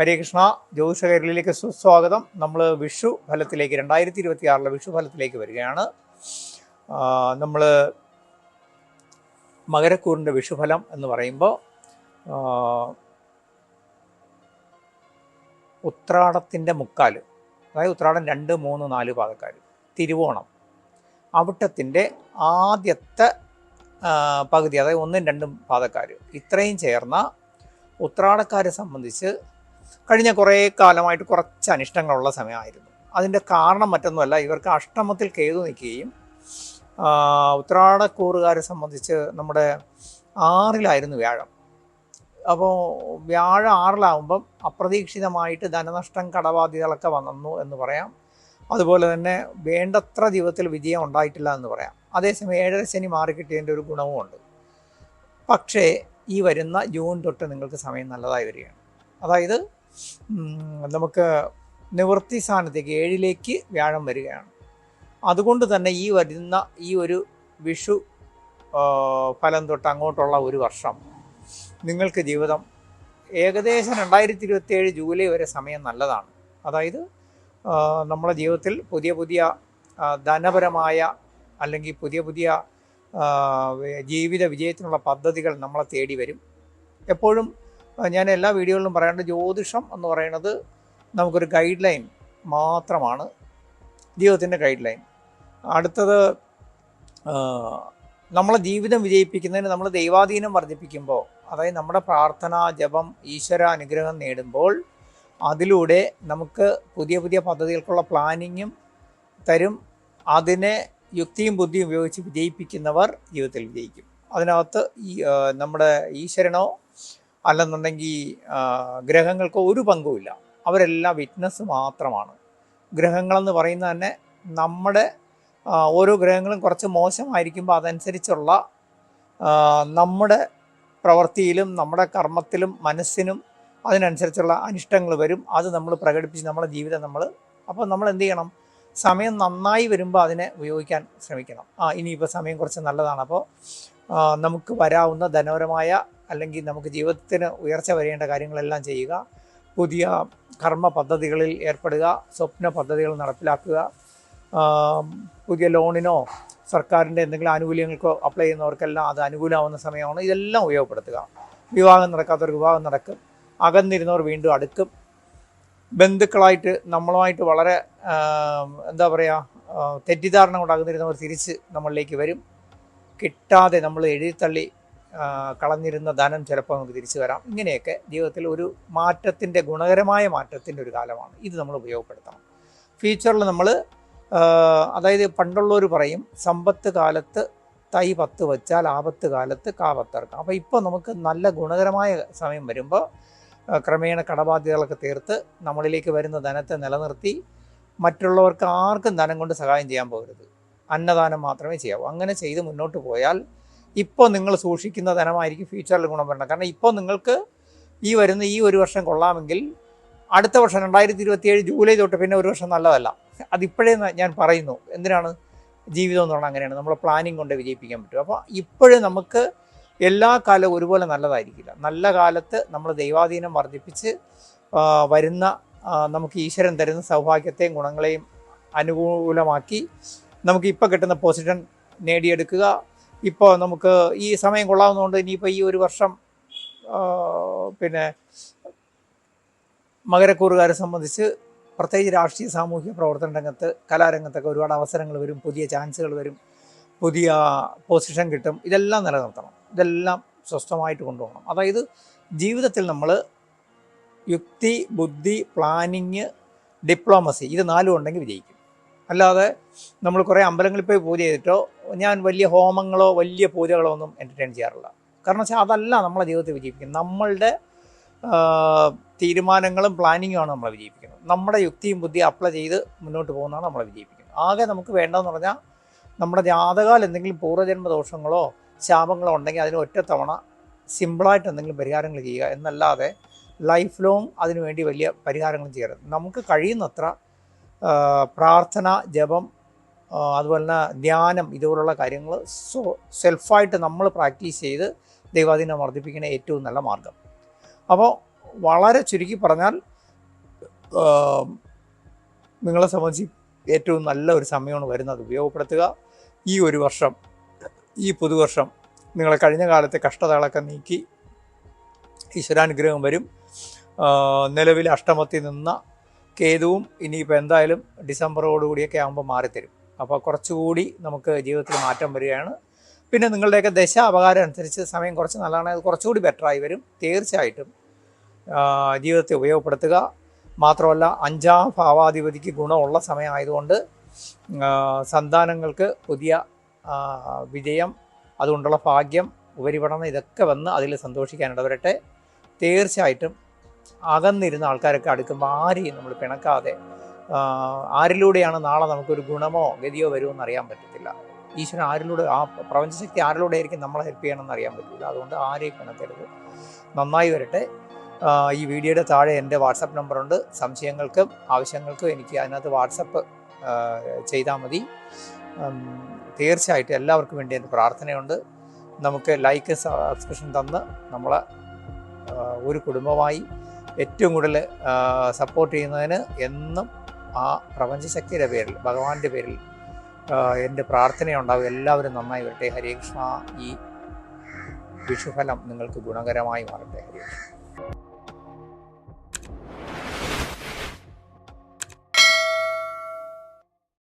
ഹരേ കൃഷ്ണ. ജ്യോതിഷ കൈരളിയിലേക്ക് സുസ്വാഗതം. നമ്മൾ വിഷു ഫലത്തിലേക്ക് 2026 വിഷു ഫലത്തിലേക്ക് വരികയാണ്. നമ്മൾ മകരക്കൂറിൻ്റെ വിഷുഫലം എന്ന് പറയുമ്പോൾ ഉത്രാടത്തിൻ്റെ മുക്കാല്, അതായത് ഉത്രാടം 2, 3, 4 പാദക്കാർ, തിരുവോണം അവിട്ടത്തിൻ്റെ ആദ്യത്തെ പകുതി, അതായത് 1, 2 പാദക്കാർ, ഇത്രയും ചേർന്ന ഉത്രാടക്കാരെ സംബന്ധിച്ച് കഴിഞ്ഞ കുറേ കാലമായിട്ട് കുറച്ച് അനിഷ്ടങ്ങളുള്ള സമയമായിരുന്നു. അതിൻ്റെ കാരണം മറ്റൊന്നുമല്ല, ഇവർക്ക് അഷ്ടമത്തിൽ കേതു നിൽക്കുകയും ഉത്രാടക്കൂറുകാരെ സംബന്ധിച്ച് നമ്മുടെ 6-ലായിരുന്നു വ്യാഴം. അപ്പോൾ വ്യാഴം 6-ലാവുമ്പം അപ്രതീക്ഷിതമായിട്ട് ധനനഷ്ടം, കടബാധ്യതകളൊക്കെ വന്നു എന്ന് പറയാം. അതുപോലെ തന്നെ വേണ്ടത്ര ജീവിതത്തിൽ വിജയം ഉണ്ടായിട്ടില്ല എന്ന് പറയാം. അതേസമയം 7-ര ശനി മാറിക്കിട്ടിയതിൻ്റെ ഒരു ഗുണവുമുണ്ട്. പക്ഷേ ഈ വരുന്ന ജൂൺ തൊട്ട് നിങ്ങൾക്ക് സമയം നല്ലതായി വരികയാണ്. അതായത് നമുക്ക് നിവൃത്തി സ്ഥാനത്തേക്ക് 7-ലേക്ക് വ്യാഴം വരികയാണ്. അതുകൊണ്ട് തന്നെ ഈ വരുന്ന ഈ ഒരു വിഷു ഫലം തൊട്ട് അങ്ങോട്ടുള്ള ഒരു വർഷം നിങ്ങൾക്ക് ജീവിതം ഏകദേശം 2027 ജൂലൈ വരെ സമയം നല്ലതാണ്. അതായത് നമ്മുടെ ജീവിതത്തിൽ പുതിയ പുതിയ ധനപരമായ അല്ലെങ്കിൽ പുതിയ ജീവിത വിജയത്തിനുള്ള പദ്ധതികൾ നമ്മളെ തേടി വരും. എപ്പോഴും ഞാൻ എല്ലാ വീഡിയോകളിലും പറയാറുണ്ട്, ജ്യോതിഷം എന്ന് പറയുന്നത് നമുക്കൊരു ഗൈഡ് ലൈൻ മാത്രമാണ്, ജീവിതത്തിൻ്റെ ഗൈഡ് ലൈൻ. അടുത്തത്, നമ്മളെ ജീവിതം വിജയിപ്പിക്കുന്നതിന് നമ്മൾ ദൈവാധീനം വർദ്ധിപ്പിക്കുമ്പോൾ, അതായത് നമ്മുടെ പ്രാർത്ഥന, ജപം, ഈശ്വര അനുഗ്രഹം നേടുമ്പോൾ അതിലൂടെ നമുക്ക് പുതിയ പുതിയ പദ്ധതികൾക്കുള്ള പ്ലാനിങ്ങും തരും. അതിനെ യുക്തിയും ബുദ്ധിയും ഉപയോഗിച്ച് വിജയിപ്പിക്കുന്നവർ ജീവിതത്തിൽ വിജയിക്കും. അതിനകത്ത് നമ്മുടെ ഈശ്വരനോ അല്ലെന്നുണ്ടെങ്കിൽ ഗ്രഹങ്ങൾക്കോ ഒരു പങ്കുമില്ല. അവരെല്ലാം വിറ്റ്നസ് മാത്രമാണ്. ഗ്രഹങ്ങളെന്ന് പറയുന്നത് തന്നെ നമ്മുടെ ഓരോ ഗ്രഹങ്ങളും കുറച്ച് മോശമായിരിക്കുമ്പോൾ അതനുസരിച്ചുള്ള നമ്മുടെ പ്രവൃത്തിയിലും നമ്മുടെ കർമ്മത്തിലും മനസ്സിനും അതിനനുസരിച്ചുള്ള അനിഷ്ടങ്ങൾ വരും. അത് നമ്മൾ പ്രകടിപ്പിച്ച് നമ്മുടെ ജീവിതം അപ്പോൾ നമ്മൾ എന്ത് ചെയ്യണം? സമയം നന്നായി വരുമ്പോൾ അതിനെ ഉപയോഗിക്കാൻ ശ്രമിക്കണം. ഇനിയിപ്പോൾ സമയം കുറച്ച് നല്ലതാണ്, അപ്പോൾ നമുക്ക് വരാവുന്ന ധനപരമായ അല്ലെങ്കിൽ നമുക്ക് ജീവിതത്തിന് ഉയർച്ച വരേണ്ട കാര്യങ്ങളെല്ലാം ചെയ്യുക. പുതിയ കർമ്മ പദ്ധതികളിൽ ഏർപ്പെടുക, സ്വപ്ന പദ്ധതികൾ നടപ്പിലാക്കുക. പുതിയ ലോണിനോ സർക്കാരിൻ്റെ എന്തെങ്കിലും ആനുകൂല്യങ്ങൾക്കോ അപ്ലൈ ചെയ്യുന്നവർക്കെല്ലാം അത് അനുകൂലമാവുന്ന സമയമാണ്. ഇതെല്ലാം ഉപയോഗപ്പെടുത്തുക. വിവാഹം നടക്കാത്തവർക്ക് വിവാഹം നടക്കും, അകന്നിരുന്നവർ വീണ്ടും അടുക്കും, ബന്ധുക്കളായിട്ട് നമ്മളുമായിട്ട് വളരെ തെറ്റിദ്ധാരണ കൊണ്ട് അകന്നിരുന്നവർ തിരിച്ച് നമ്മളിലേക്ക് വരും. കിട്ടാതെ നമ്മൾ എഴുതിത്തള്ളി കളഞ്ഞിരുന്ന ധനം ചിലപ്പോൾ നമുക്ക് തിരിച്ചു വരാം. ഇങ്ങനെയൊക്കെ ജീവിതത്തിൽ ഒരു മാറ്റത്തിൻ്റെ, ഗുണകരമായ മാറ്റത്തിൻ്റെ ഒരു കാലമാണ്. ഇത് നമ്മൾ ഉപയോഗപ്പെടുത്തണം. ഫ്യൂച്ചറിൽ നമ്മൾ അതായത് പണ്ടുള്ളവർ പറയും, സമ്പത്ത് കാലത്ത് തൈ 10 വെച്ചാൽ ആപത്ത് കാലത്ത് കാ 10 ഇറക്കാം. അപ്പോൾ ഇപ്പോൾ നമുക്ക് നല്ല ഗുണകരമായ സമയം വരുമ്പോൾ ക്രമേണ കടബാധ്യതകളൊക്കെ തീർത്ത് നമ്മളിലേക്ക് വരുന്ന ധനത്തെ നിലനിർത്തി മറ്റുള്ളവർക്ക് ആർക്കും ധനം കൊണ്ട് സഹായം ചെയ്യാൻ പോകരുത്. അന്നദാനം മാത്രമേ ചെയ്യാവൂ. അങ്ങനെ ചെയ്ത് മുന്നോട്ട് പോയാൽ ഇപ്പോൾ നിങ്ങൾ സൂക്ഷിക്കുന്ന ധനമായിരിക്കും ഫ്യൂച്ചറിൽ ഗുണം വരണം. കാരണം ഇപ്പോൾ നിങ്ങൾക്ക് ഈ വരുന്ന ഈ ഒരു വർഷം കൊള്ളാമെങ്കിൽ അടുത്ത വർഷം 2027 ജൂലൈ തൊട്ട് പിന്നെ ഒരു വർഷം നല്ലതല്ല. അതിപ്പോഴേ ഞാൻ പറയുന്നു. എന്തിനാണ്? ജീവിതം എന്ന് പറഞ്ഞാൽ അങ്ങനെയാണ്, നമ്മൾ പ്ലാനിങ് കൊണ്ട് വിജയിപ്പിക്കാൻ പറ്റും. അപ്പോൾ ഇപ്പോഴും നമുക്ക് എല്ലാ കാലവും ഒരുപോലെ നല്ലതായിരിക്കില്ല. നല്ല കാലത്ത് നമ്മൾ ദൈവാധീനം വർദ്ധിപ്പിച്ച് വരുന്ന നമുക്ക് ഈശ്വരൻ തരുന്ന സൗഭാഗ്യത്തെയും ഗുണങ്ങളെയും അനുകൂലമാക്കി നമുക്ക് ഇപ്പോൾ കിട്ടുന്ന പൊസിഷൻ നേടിയെടുക്കുക. ഇപ്പോൾ നമുക്ക് ഈ സമയം കൊള്ളാവുന്നതുകൊണ്ട് ഇനിയിപ്പോൾ ഈ ഒരു വർഷം പിന്നെ മകരക്കൂറുകാരെ സംബന്ധിച്ച് പ്രത്യേകിച്ച് രാഷ്ട്രീയ സാമൂഹിക പ്രവർത്തന രംഗത്ത്, കലാരംഗത്തൊക്കെ ഒരുപാട് അവസരങ്ങൾ വരും, പുതിയ ചാൻസുകൾ വരും, പുതിയ പൊസിഷൻ കിട്ടും. ഇതെല്ലാം നിലനിർത്തണം, ഇതെല്ലാം സ്വസ്ഥമായിട്ട് കൊണ്ടുപോകണം. അതായത് ജീവിതത്തിൽ നമ്മൾ യുക്തി, ബുദ്ധി, പ്ലാനിങ്, ഡിപ്ലോമസി, ഇത് 4 ഉണ്ടെങ്കിൽ വിജയിക്കും. അല്ലാതെ നമ്മൾ കുറേ അമ്പലങ്ങളിൽ പോയി പൂജ ചെയ്തിട്ടോ, ഞാൻ വലിയ ഹോമങ്ങളോ വലിയ പൂജകളോ ഒന്നും എൻ്റർടൈൻ ചെയ്യാറില്ല. കാരണം വെച്ചാൽ അതല്ല നമ്മളെ ജീവിതത്തെ വിജയിപ്പിക്കും. നമ്മളുടെ തീരുമാനങ്ങളും പ്ലാനിങ്ങുമാണ് നമ്മളെ വിജയിപ്പിക്കുന്നത്. നമ്മുടെ യുക്തിയും ബുദ്ധിയും അപ്ലൈ ചെയ്ത് മുന്നോട്ട് പോകുന്നതാണ് നമ്മളെ വിജയിപ്പിക്കുന്നത്. ആകെ നമുക്ക് വേണ്ടതെന്ന് പറഞ്ഞാൽ നമ്മുടെ ജാതകാൽ എന്തെങ്കിലും പൂർവ്വജന്മ ദോഷങ്ങളോ ശാപങ്ങളോ ഉണ്ടെങ്കിൽ അതിന് ഒറ്റത്തവണ സിമ്പിളായിട്ട് എന്തെങ്കിലും പരിഹാരങ്ങൾ ചെയ്യുക എന്നല്ലാതെ ലൈഫ് ലോങ് അതിനുവേണ്ടി വലിയ പരിഹാരങ്ങളും ചെയ്യരുത്. നമുക്ക് കഴിയുന്നത്ര പ്രാർത്ഥന, ജപം, അതുപോലെ തന്നെ ധ്യാനം, ഇതുപോലുള്ള കാര്യങ്ങൾ സെൽഫായിട്ട് നമ്മൾ പ്രാക്ടീസ് ചെയ്ത് ദൈവാധീനം വർദ്ധിപ്പിക്കുന്ന ഏറ്റവും നല്ല മാർഗം. അപ്പോൾ വളരെ ചുരുക്കി പറഞ്ഞാൽ നിങ്ങളെ സംബന്ധിച്ച് ഏറ്റവും നല്ല ഒരു സമയമാണ് വരുന്നത്. ഉപയോഗപ്പെടുത്തുക. ഈ ഒരു വർഷം, ഈ പുതുവർഷം നിങ്ങളെ കഴിഞ്ഞ കാലത്തെ കഷ്ടതകളൊക്കെ നീക്കി ഈശ്വരാനുഗ്രഹം വരും. നിലവിൽ അഷ്ടമത്തിൽ നിന്ന കേതുവും ഇനിയിപ്പോൾ എന്തായാലും ഡിസംബറോടുകൂടിയൊക്കെ ആകുമ്പോൾ മാറിത്തരും. അപ്പോൾ കുറച്ചുകൂടി നമുക്ക് ജീവിതത്തിൽ മാറ്റം വരികയാണ്. പിന്നെ നിങ്ങളുടെയൊക്കെ ദശ അപകാരം അനുസരിച്ച് സമയം കുറച്ച് നല്ലതാണ്, അത് കുറച്ചുകൂടി ബെറ്ററായി വരും. തീർച്ചയായിട്ടും ജീവിതത്തെ ഉപയോഗപ്പെടുത്തുക. മാത്രമല്ല 5ാം ഭാവാധിപതിക്ക് ഗുണമുള്ള സമയമായതുകൊണ്ട് സന്താനങ്ങൾക്ക് പുതിയ വിജയം, അതുകൊണ്ടുള്ള ഭാഗ്യം, ഉപരിപഠനം ഇതൊക്കെ വന്ന് അതിൽ സന്തോഷിക്കാൻ ഇടവരട്ടെ. തീർച്ചയായിട്ടും അകന്നിരുന്ന ആൾക്കാരൊക്കെ അടുക്കുമ്പോൾ ആരെയും നമ്മൾ പിണക്കാതെ, ആരിലൂടെയാണ് നാളെ നമുക്കൊരു ഗുണമോ ഗതിയോ വരുമെന്ന് അറിയാൻ പറ്റത്തില്ല. ഈശ്വരൻ ആരിലൂടെ, ആ പ്രപഞ്ചശക്തി ആരിലൂടെ ആയിരിക്കും നമ്മളെ ഹെൽപ്പ് ചെയ്യണമെന്ന് അറിയാൻ പറ്റില്ല. അതുകൊണ്ട് ആരെയും പിണക്കരുത്. നന്നായി വരട്ടെ. ഈ വീഡിയോയുടെ താഴെ എൻ്റെ വാട്സപ്പ് നമ്പറുണ്ട്. സംശയങ്ങൾക്കും ആവശ്യങ്ങൾക്കും എനിക്ക് അതിനകത്ത് വാട്സപ്പ് ചെയ്താൽ മതി. തീർച്ചയായിട്ടും എല്ലാവർക്കും വേണ്ടി എൻ്റെ പ്രാർത്ഥനയുണ്ട്. നമുക്ക് ലൈക്ക് സബ്സ്ക്രിപ്ഷൻ തന്ന് നമ്മളെ ഒരു കുടുംബമായി ഏറ്റവും കൂടുതൽ സപ്പോർട്ട് ചെയ്യുന്നതിന് എന്നും ആ പ്രപഞ്ചശക്തിയുടെ പേരിൽ, ഭഗവാന്റെ പേരിൽ എൻ്റെ പ്രാർത്ഥനയുണ്ടാകും. എല്ലാവരും നന്നായി വരട്ടെ. ഹരേ കൃഷ്ണ. ഈ വിഷുഫലം നിങ്ങൾക്ക് ഗുണകരമായി മാറട്ടെ. ഹരേ കൃഷ്ണ.